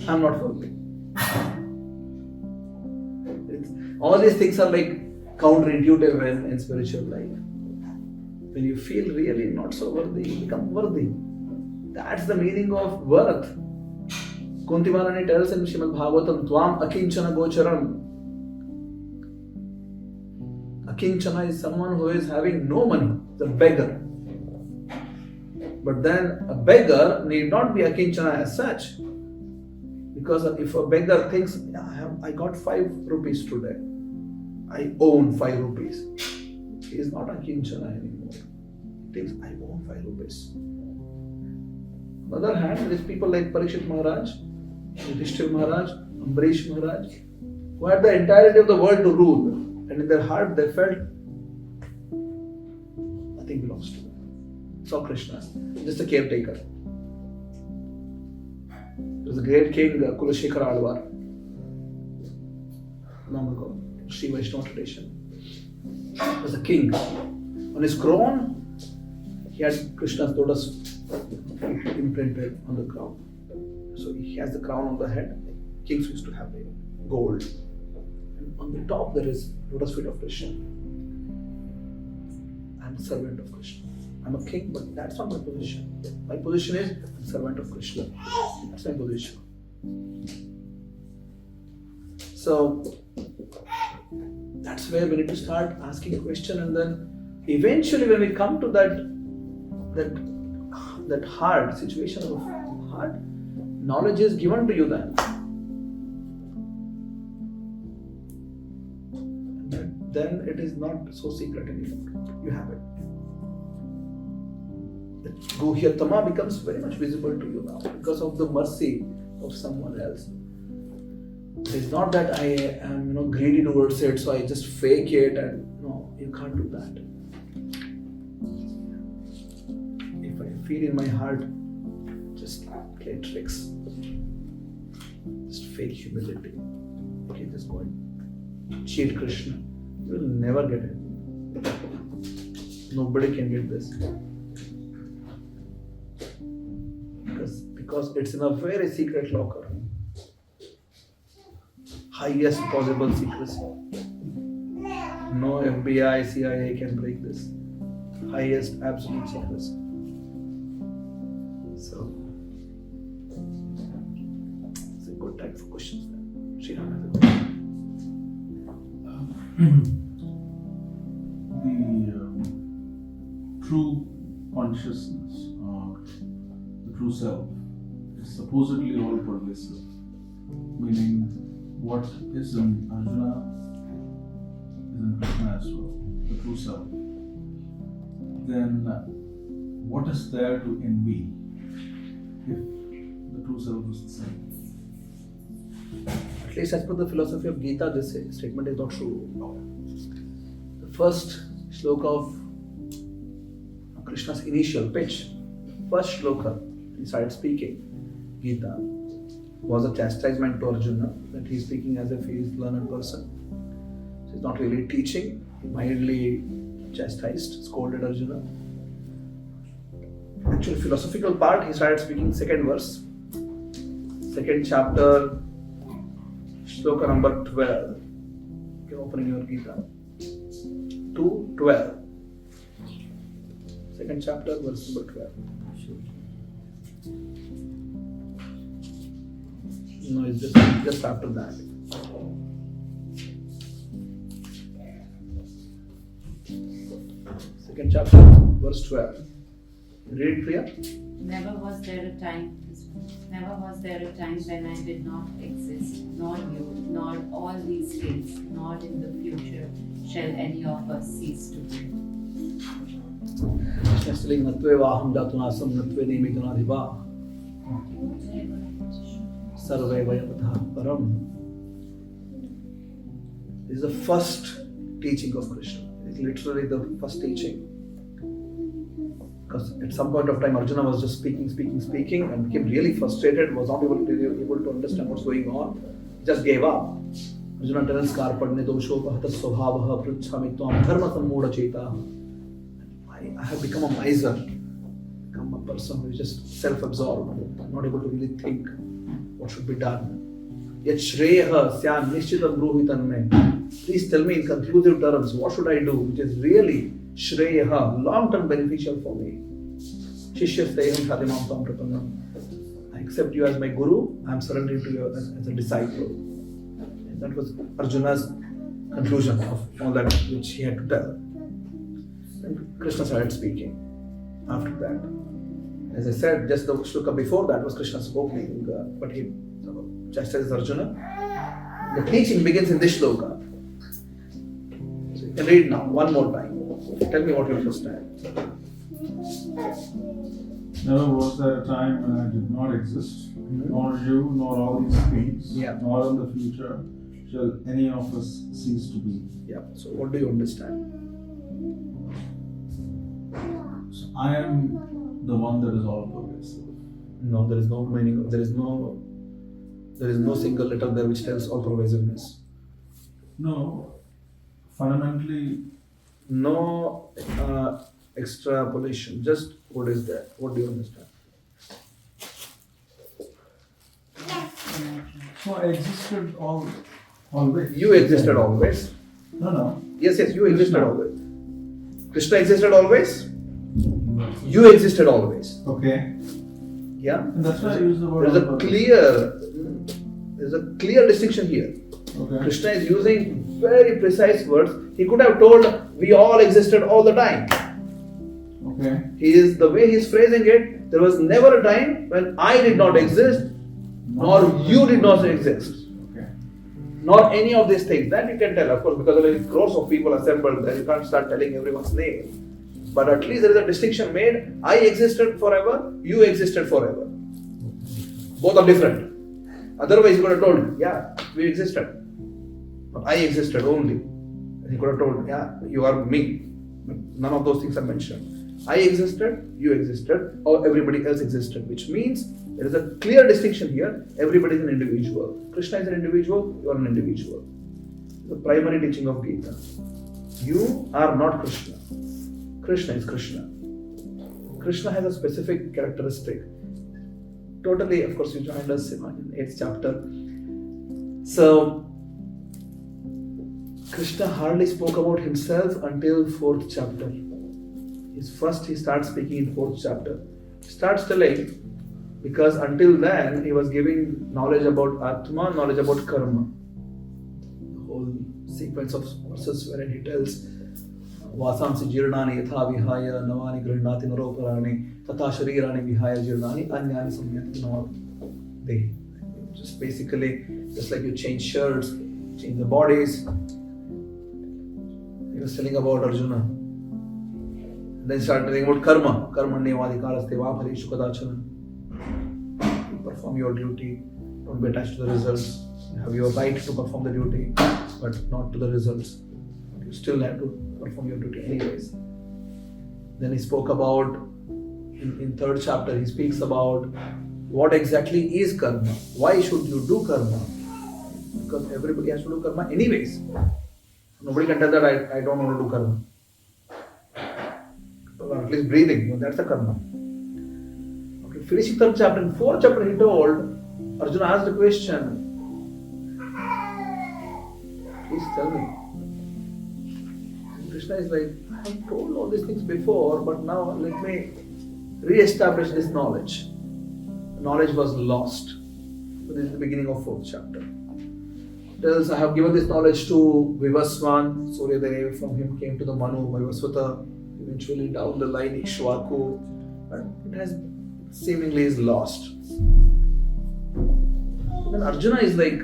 I'm not worthy. All these things are like counterintuitive in spiritual life. When you feel really not so worthy, you become worthy. That's the meaning of worth. Kunti Maharani tells in Srimad Bhagavatam, Tvam Akinchana Gocharam. Akinchana is someone who is having no money, the beggar. But then a beggar need not be Akinchana as such. Because if a beggar thinks, I got 5 rupees today, I own 5 rupees. He is not Akinchana anymore. He thinks, I own 5 rupees. On the other hand, there is people like Parikshit Maharaj, Yudhishthir Maharaj, Ambarish Maharaj, who had the entirety of the world to rule. And in their heart they felt nothing belongs to them. It's all Krishna's, just a caretaker. There was a great king, Kulashekara Alvar, long ago, Sri Vaishnava tradition. He was a king. On his crown, he had Krishna's lotus imprinted on the crown. So he has the crown on the head. Kings used to have gold. And on the top there is lotus feet of Krishna. I'm the servant of Krishna. I'm a king, but that's not my position. My position is I'm servant of Krishna. That's my position. So that's where we need to start asking a question, and then eventually when we come to that hard situation of heart, knowledge is given to you then. And then it is not so secret anymore. You have it. The Guhyatama becomes very much visible to you now because of the mercy of someone else. It's not that I am greedy towards it, so I just fake it, and no, you can't do that. If I feel in my heart, just play tricks, just fake humility. Okay, just go and cheat Krishna. You will never get it. Nobody can get this. Because it's in a very secret locker. Highest possible secrecy. No FBI, CIA can break this. Highest absolute secrecy. So, it's a good time for questions then. Sriram has a question. The true consciousness or the true self is supposedly all pervasive, meaning what is in Arjuna is in Krishna as well, the true self. Then what is there to envy if the true self is the same? At least as per the philosophy of Gita, this statement is not true. The first shloka of Krishna's initial pitch, first shloka, he started speaking Gita, was a chastisement to Arjuna, that he is speaking as if he is a learned person. So he's not really teaching, he mildly chastised, scolded Arjuna. Actual philosophical part, he started speaking second verse, second chapter, shloka number 12. You can open your Gita. 2:12. Second chapter, verse number 12. No, it's just after that. Second chapter, verse 12. Read it, Priya. Never was there a time when I did not exist, nor you, nor all these days, nor in the future shall any of us cease to be. Krishna is telling Natve Vaham Jatunasam Natve Nemitunadhiva Sarve Vayamatha Param. This is the first teaching of Krishna. It's literally the first teaching. Because at some point of time Arjuna was just speaking and became really frustrated, was not able to understand what's going on, just gave up. Arjuna tells Karpadne Doshopahata Swabhavaha Pruchhami Tvam Dharma Sammudha Cheta. I have become a miser, become a person who is just self-absorbed, not able to really think what should be done. Yet Shreyaha Syan Nishchitam Bruhitan Me. Please tell me in conclusive terms, what should I do which is really Shreyaha, long-term beneficial for me? Shishyasteham Shadimam Tam Prapannam. I accept you as my guru, I am surrendering to you as a disciple. And that was Arjuna's conclusion of all that which he had to tell. And Krishna started speaking after that. As I said, just the shloka before that was Krishna's opening, but he chastises Arjuna. The teaching begins in this shloka. So you can read now, one more time. Tell me what you understand. Never was there a time when I did not exist, nor you, nor all these things, nor in the future shall any of us cease to be. Yeah, so what do you understand? So I am the one that is all pervasive. No, there is no meaning, there is no single letter there which tells all pervasiveness. No, fundamentally. No extrapolation, just what is that? What do you understand? So I existed always. You existed always. No. Yes, you existed always. Krishna existed always. You existed always. Okay. Yeah. And that's why I use the word. There's a clear distinction here. Okay. Krishna is using very precise words. He could have told we all existed all the time. Okay. The way he is phrasing it, there was never a time when I did not exist, nor you did not exist. Okay. Nor any of these things. That you can tell, of course, because there are crores of people assembled there, you can't start telling everyone's name. But at least there is a distinction made. I existed forever, you existed forever. Both are different. Otherwise, he could have told, yeah, we existed. But I existed only. He could have told, yeah, you are me. But none of those things are mentioned. I existed, you existed, or everybody else existed. Which means there is a clear distinction here. Everybody is an individual. Krishna is an individual, you are an individual. The primary teaching of Gita. You are not Krishna. Krishna is Krishna. Krishna has a specific characteristic. Totally, of course, you joined us in 8th chapter. So, Krishna hardly spoke about himself until 4th chapter. He starts speaking in 4th chapter. He starts telling, because until then he was giving knowledge about Atma, knowledge about Karma. The whole sequence of verses wherein he tells Vasamsi jirnani yatha vihaya navani grihnati naroparani tata sharirani vihaya jirnani anyani samyati navati. Just basically, just like you change shirts, change the bodies. He was telling about Arjuna. Then he started telling about karma. Karmanyavadikaraste vabharishu kadachana. Perform your duty. Don't be attached to the results. You have your right to perform the duty, but not to the results. You still have to perform your duty anyways. Then he spoke about, in 3rd chapter, he speaks about what exactly is karma. Why should you do karma? Because everybody has to do karma anyways. Nobody can tell that I don't want to do karma. Or at least breathing, that's a karma. Okay, finishing 3rd chapter, in 4th chapter he told, Arjuna asked the question, please tell me. Krishna is like, I have told all these things before, but now let me re-establish this knowledge. Knowledge was lost. So this is the beginning of 4th chapter. Tells, I have given this knowledge to Vivaswan, Suryadev, from him came to the Manu, Vivaswata, eventually down the line Ishwaku, but it has seemingly is lost. Then Arjuna is like,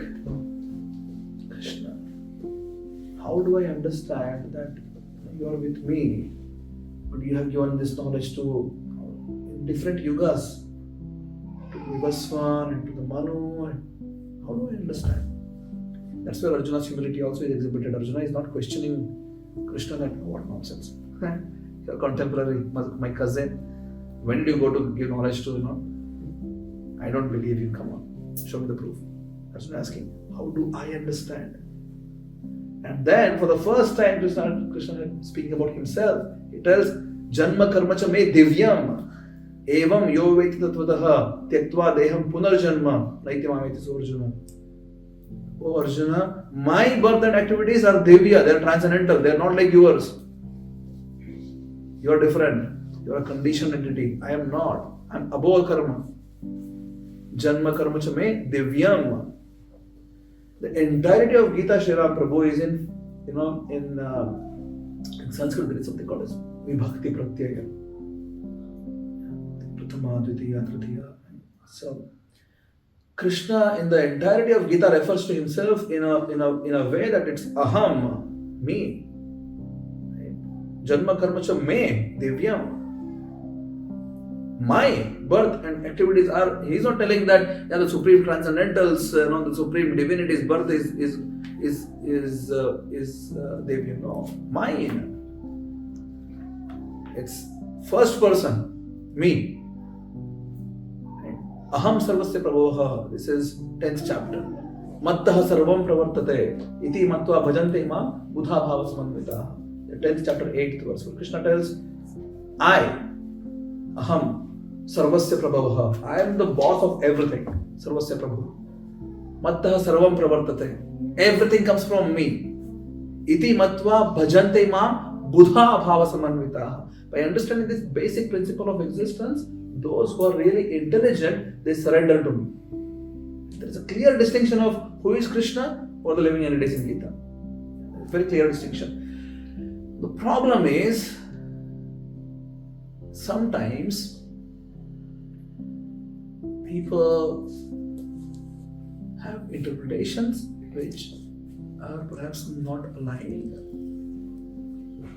Krishna, how do I understand that you are with me, but you have given this knowledge to in different yugas, to Vivaswan and to the Manu, and how do I understand? That's where Arjuna's humility also is exhibited. Arjuna is not questioning Krishna like, what nonsense. Your contemporary, my cousin, when did you go to give knowledge to, I don't believe you, come on, show me the proof. Arjuna asking, how do I understand? And then for the first time Krishna speaking about himself, he tells, Janma karmacha me divyam evam yo veti tatvadaha tyaktva deham punarjanma naitimameti so Arjuna. Oh Arjuna, my birth and activities are divya, they are transcendental, they are not like yours. You are different. You are a conditioned entity. I am not. I am above karma. Janma karma cha me divyam. The entirety of Gita Shri Ram Prabhu is in Sanskrit there is something called as Vibhakti Pratyaya. Prathama, Dvitiya, Tritiya. So Krishna in the entirety of Gita refers to himself in a way that it's aham, me. Janma karma cha me divyam. My birth and activities are, he is not telling that the supreme transcendentals, the supreme divinity's birth is Devya. No, mine. It's first person, me. Aham sarvasya prabhoha. This is 10th chapter. Mattaha sarvam pravartate iti matva bhajante imam buddha bhava samanvitaha. The 10th chapter 8th verse. Where Krishna tells, I, aham sarvasya prabhavaha. I am the boss of everything. Sarvasya prabhu. Mattaha sarvam pravartate. Everything comes from me. Iti matva bhajante imam buddha bhava samanvitaha. By understanding this basic principle of existence, those who are really intelligent, they surrender to me. There is a clear distinction of who is Krishna or the living entities in Gita. Very clear distinction. The problem is, sometimes people have interpretations which are perhaps not aligning.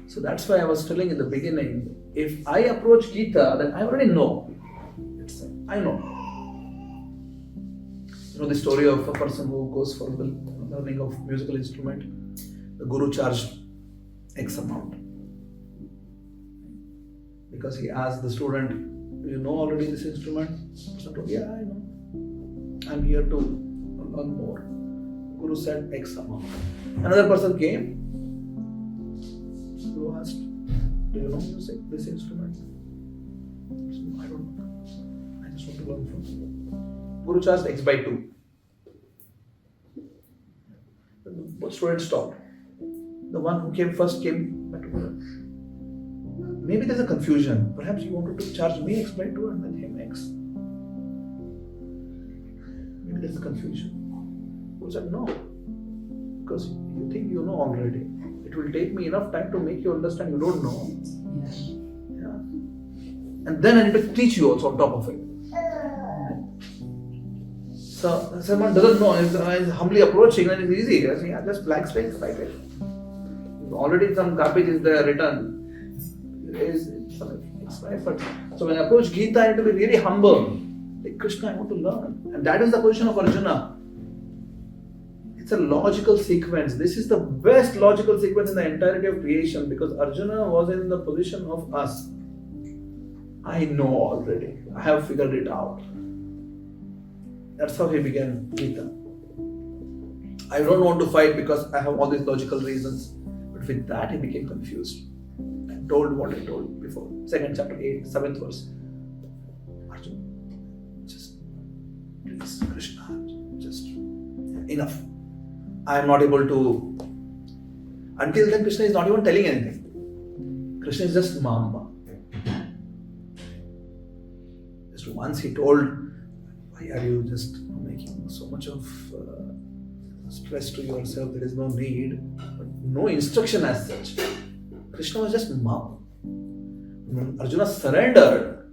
So that's why I was telling in the beginning, if I approach Gita, then I already know. I know. You know the story of a person who goes for the learning of musical instrument. The guru charged X amount. Because he asked the student, do you know already this instrument? The person told, yeah, I know. I'm here to learn more. Guru said X amount. Another person came. Guru asked, do you know music, this instrument? I don't know. I just want to learn from you. Guru charged X by 2. Both students stopped. The one who came first came back to Guru. Maybe there's a confusion. Perhaps you wanted to charge me X by 2 and then him X. Maybe there's a confusion. Guru said, no. Because you think you know already. It will take me enough time to make you understand you don't know. Yeah. And then I need to teach you also on top of it. So someone doesn't know, is humbly approaching and it's easy. I say, yeah, just blank space, write it. Already some garbage is there written. So when I approach Gita, I have to be really humble. Like, Krishna, I want to learn. And that is the position of Arjuna. It's a logical sequence. This is the best logical sequence in the entirety of creation because Arjuna was in the position of us. I know already. I have figured it out. That's how he began Gita. I don't want to fight because I have all these logical reasons. But with that, he became confused and told what I told before. 2nd chapter 8, 7th verse. Arjuna, just please, Krishna, just enough. I am not able to. Until then, Krishna is not even telling anything. Krishna is just Mama. Just once he told, why are you just making so much of stress to yourself? There is no need, but no instruction as such. Krishna was just Mama. When Arjuna surrendered,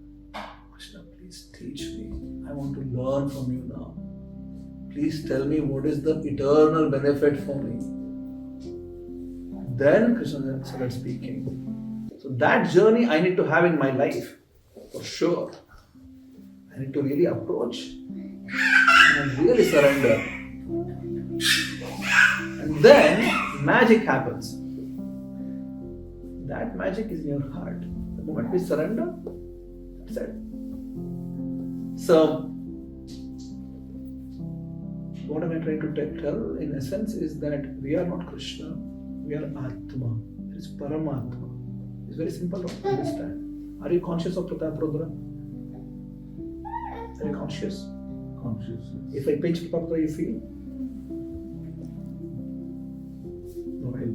Krishna, please teach me. I want to learn from you now. Please tell me what is the eternal benefit for me. Then Krishna started speaking. So that journey I need to have in my life, for sure. I need to really approach and really surrender. And then magic happens. That magic is in your heart. The moment we surrender, that's it. So, what am I trying to tell in essence is that we are not Krishna, we are Atma. There is Paramatma. It's very simple to understand. Are you conscious of Prataprudra? Are you conscious? Conscious. If I pinch Prataprudra, you feel? No, right?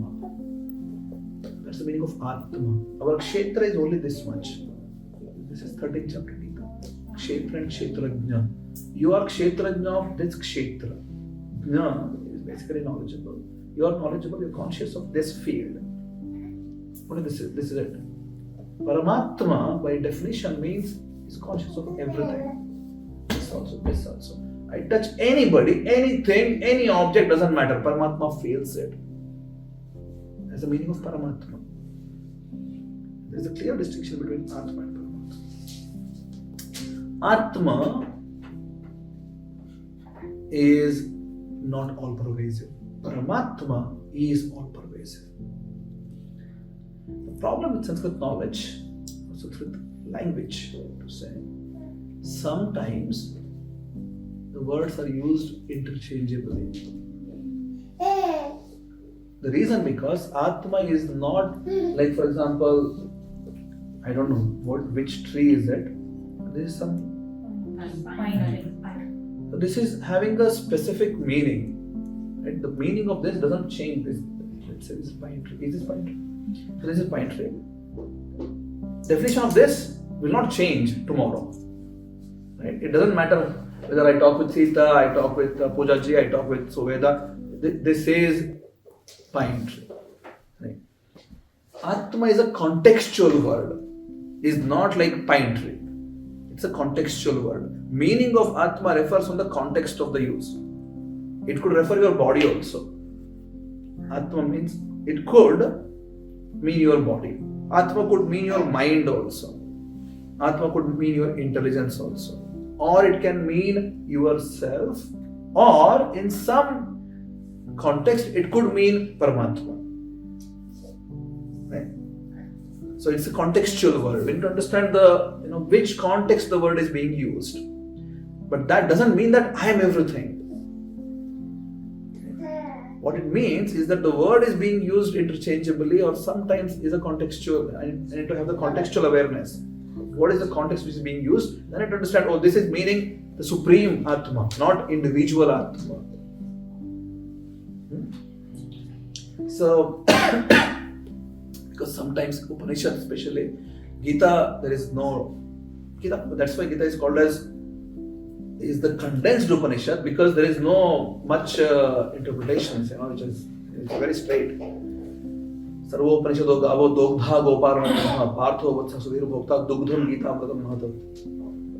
That's the meaning of Atma. Our Kshetra is only this much. This is 13th chapter Gita. Kshetra and Kshetrajna. You are Kshetrajna of this Kshetra. Jna is basically knowledgeable. You are knowledgeable, you are conscious of this field. What is this? This is it. Paramatma, by definition, means is conscious of everything. This also, this also. I touch anybody, anything, any object, doesn't matter. Paramatma feels it. That's the meaning of Paramatma. There is a clear distinction between Atma and Paramatma. Atma is not all pervasive. Paramatma is all pervasive. The problem with Sanskrit knowledge, or Sanskrit language, to say, sometimes the words are used interchangeably. The reason because Atma is not like, for example, I don't know which tree is it. There is some. So this is having a specific meaning. Right? The meaning of this doesn't change. Let's say this is pine tree. Is this pine tree? So this is pine tree. Definition of this will not change tomorrow. Right? It doesn't matter whether I talk with Sita, I talk with Poojaji, I talk with Suveda. This says pine tree. Right? Atma is a contextual word. Is not like pine tree. It's a contextual word. Meaning of Atma refers on the context of the use. It could refer your body also. Atma means it could mean your body. Atma could mean your mind also. Atma could mean your intelligence also. Or it can mean yourself. Or in some context, it could mean Paramatma. Right? So it's a contextual word. We need to understand which context the word is being used. But that doesn't mean that I am everything. What it means is that the word is being used interchangeably or sometimes is a contextual. I need to have the contextual awareness. What is the context which is being used? Then I need to understand, this is meaning the supreme Atma, not individual Atma. So, because sometimes Upanishad, especially Gita, there is no Gita. That's why Gita is called as is the condensed Upanishad, because there is no much interpretations, which is very straight. Sarvo Upanishado Gavo Dogdha Goparanam Partho Vatsa Sudhir Bhokta Dugdham Gita Amritam Mahata.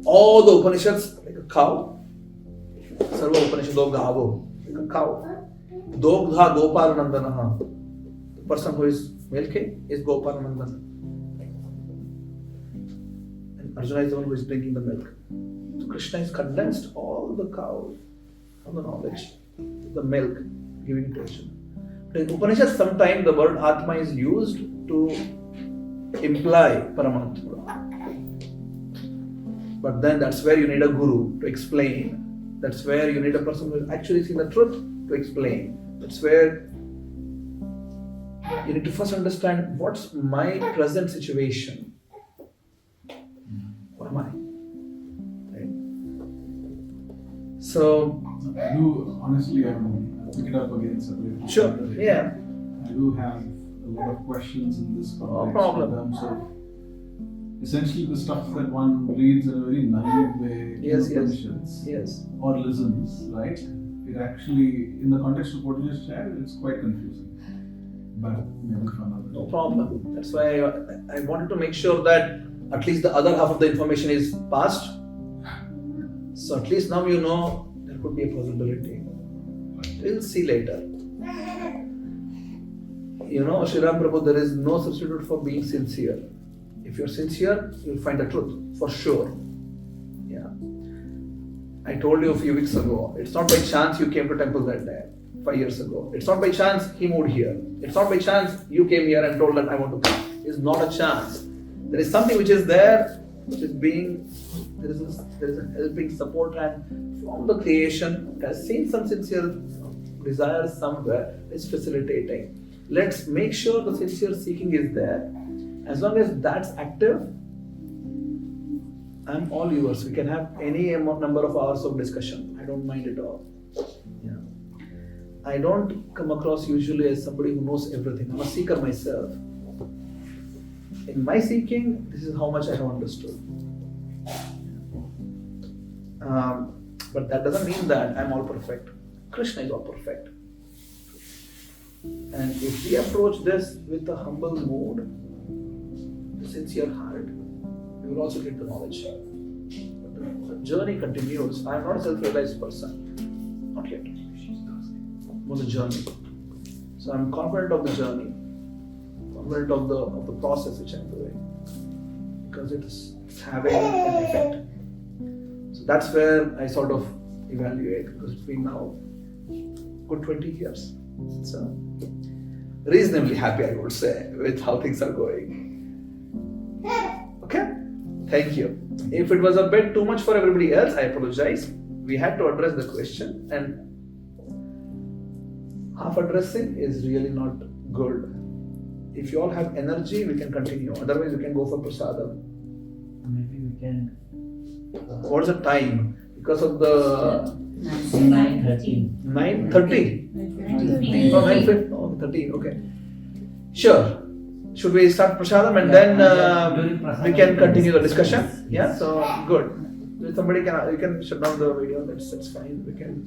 All the Upanishads like a cow. Sarvo Upanishado Gavo, like a cow. Dogdha Goparanandanaha. The person who is milking is Goparanandana. And Arjuna is the one who is drinking the milk. So Krishna is condensed all the cow, all the knowledge, the milk, giving it to Arjuna. But in Upanishad, sometimes the word Atma is used to imply Paramatma. But then that's where you need a guru to explain. That's where you need a person who has actually seen the truth to explain. That's where you need to first understand what's my present situation. What am I? So, I do honestly, pick it up again separately. Sure, yeah. I do have a lot of questions in this context. No problem. In terms of essentially the stuff that one reads in a very naive way in the Upanishads, or listens, right? It actually, in the context of what you just shared, it's quite confusing. but maybe for another No day. problem. That's why I wanted to make sure that at least the other half of the information is passed. So at least now you know there could be a possibility. We'll see later. You know, Shri Ram Prabhu, there is no substitute for being sincere. If you're sincere, you'll find the truth for sure. Yeah. I told you a few weeks ago, it's not by chance you came to temple that day, 5 years ago. It's not by chance he moved here. It's not by chance you came here and told that I want to come. It's not a chance. There is something which is there, which is being, there is a helping support, and from the creation, it has seen some sincere desire somewhere, it's facilitating. Let's make sure the sincere seeking is there. As long as that's active, I'm all yours. We can have any number of hours of discussion. I don't mind at all. Yeah. I don't come across usually as somebody who knows everything. I'm a seeker myself. In my seeking, this is how much I have understood. But that doesn't mean that I'm all perfect. Krishna is all perfect. And if we approach this with a humble mood, a sincere heart, we will also get the knowledge. But the journey continues. I am not a self-realized person. Not yet. It was a journey. So I'm confident of the journey. Confident of the process which I'm doing. Because it's having an effect. So that's where I sort of evaluate. Because it's been now good 20 years. So reasonably happy, I would say, with how things are going. Okay? Thank you. If it was a bit too much for everybody else, I apologize. We had to address the question, and half addressing is really not good. If you all have energy, we can continue. Otherwise, we can go for prasadam. Maybe we can. What's the time? Because of the 9:13. 9:30? Oh, 9:50. Oh, 13. Okay. Sure. Should we start prasadam and then we can continue the discussion? Yeah. So good. If somebody you can shut down the video. That's fine. We can